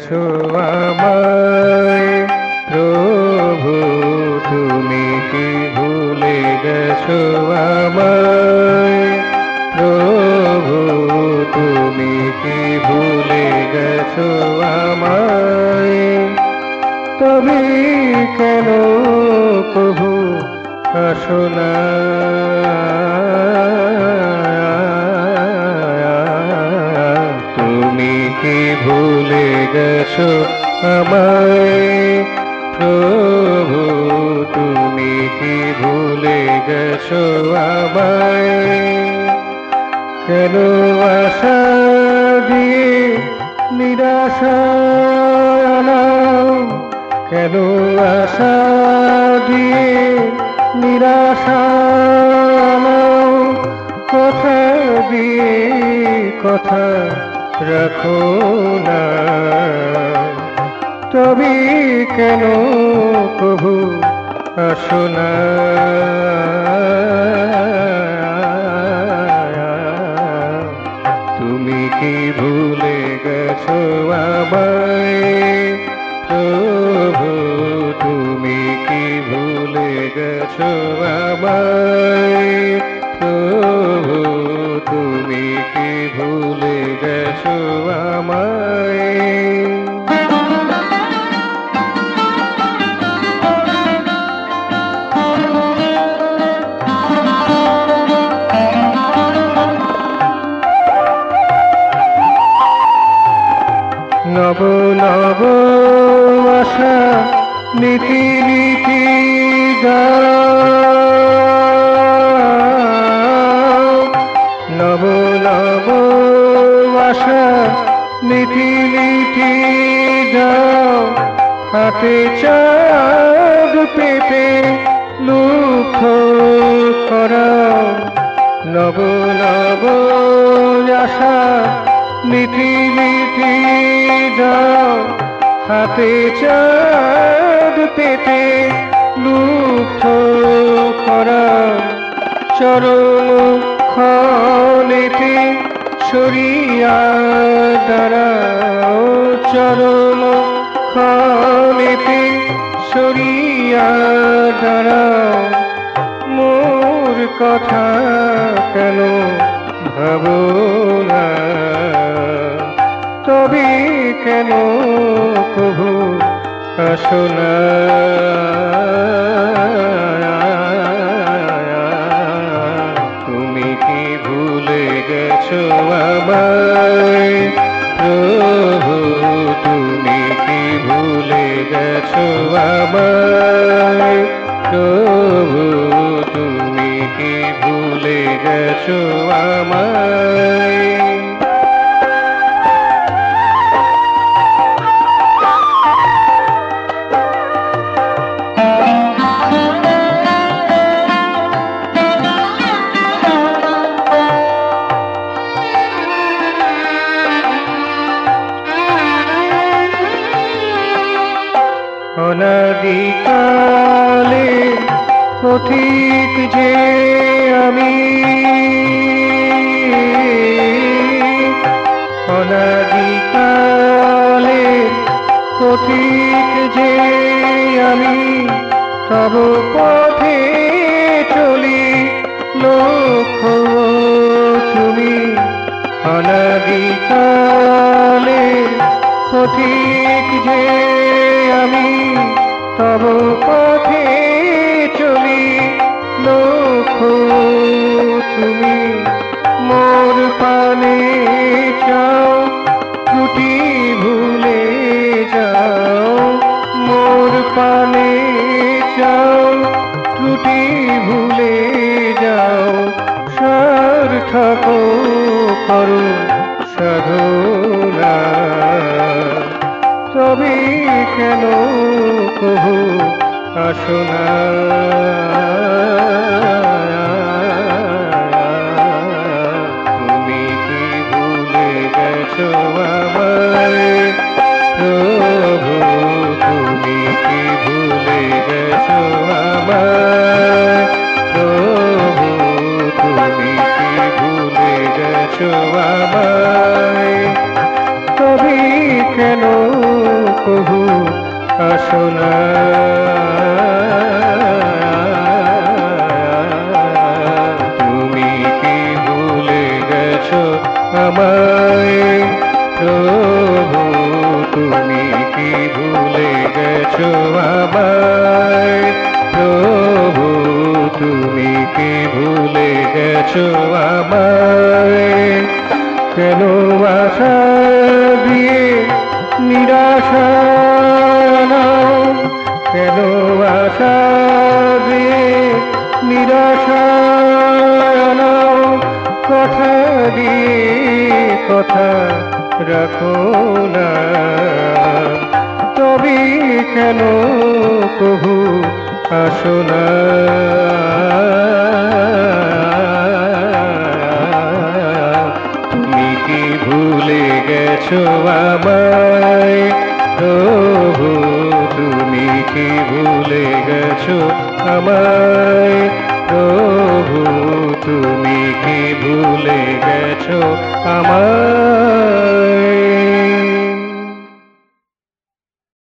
গেছো আমায় প্রভু, তুমি কি ভুলে গেছো আমায় প্রভু, তুমি কি ভুলে গেছো আমায়? তবে কেন প্রভু আসো না? তুমি কি ভুলে গেছো আমায় প্রভু, তুমি কি ভুলে গেছো আমায়? কেন আশা দিয়ে নিরাশা আনাও, কেন আশা দিয়ে নিরাশা আনাও? কথা দিয়ে কথা রাখো না, তবে কেন প্রভু আসো না? তুমি কি ভুলে গেছো আমায় প্রভু, তুমি কি ভুলে গেছো আমায় প্রভু, তুমি কি ভুলে গেছো আমায়? নব নব আশা নীতি নীতি দাও, নব নব আশা নীতি নীতি দাও। হাতে চাঁদ পেতে লুঠ করাও, নব নব আশা নীতি নীতি দাও। হাতে চাঁদ পেতে লুঠ করাও, চরণ ক্ষণেতে সরিয়া দাঁড়াও, চরণ ক্ষণেতে সরিয়া দাঁড়াও। মোর কথা কেন ভাবো না, তবে কেন প্রভু আসো না? তুমি কি ভুলে গেছো আমায় প্রভু, তুমি কি ভুলে গেছো আমায় প্রভু, তুমি কি ভুলে গেছো আমায়? অনাদিকালে পথিক যে আমি, অনাদিকালে পথিক যে আমি, তব পথে চলি লক্ষ্য তুমি। অনাদিকালে পথিক যে আমি, তব পথে চলি লক্ষ্য তুমি। মোর পানে চাও ত্রুটি ভুলে যাও, মোর পানে চাও ত্রুটি ভুলে যাও। সার্থক করো সাধনা, তবে কেন প্রভু আসো না? তুমি কি ভুলে গেছো আমায় প্রভু, তুমি কি ভুলে গেছো আমায় প্রভু, তুমি কি ভুলে গেছো আমায়? তবে কেন আসো না। তুমি কি ভুলে গেছো আমায় প্রভু, তুমি কি ভুলে গেছো আমায় প্রভু, তুমি কি ভুলে গেছো আমায়? কেন আশা দিয়ে নিরাশা নাও, কেন আশা দিয়ে নিরাশা নাও, কথা দিয়ে কথা রাখো না, তবে কেন প্রভু আসো না? তুমি কি ভুলে গেছো আমায় প্রভু, তুমি কি ভুলে গেছো আমায় প্রভু, তুমি কি ভুলে গেছো আমায়?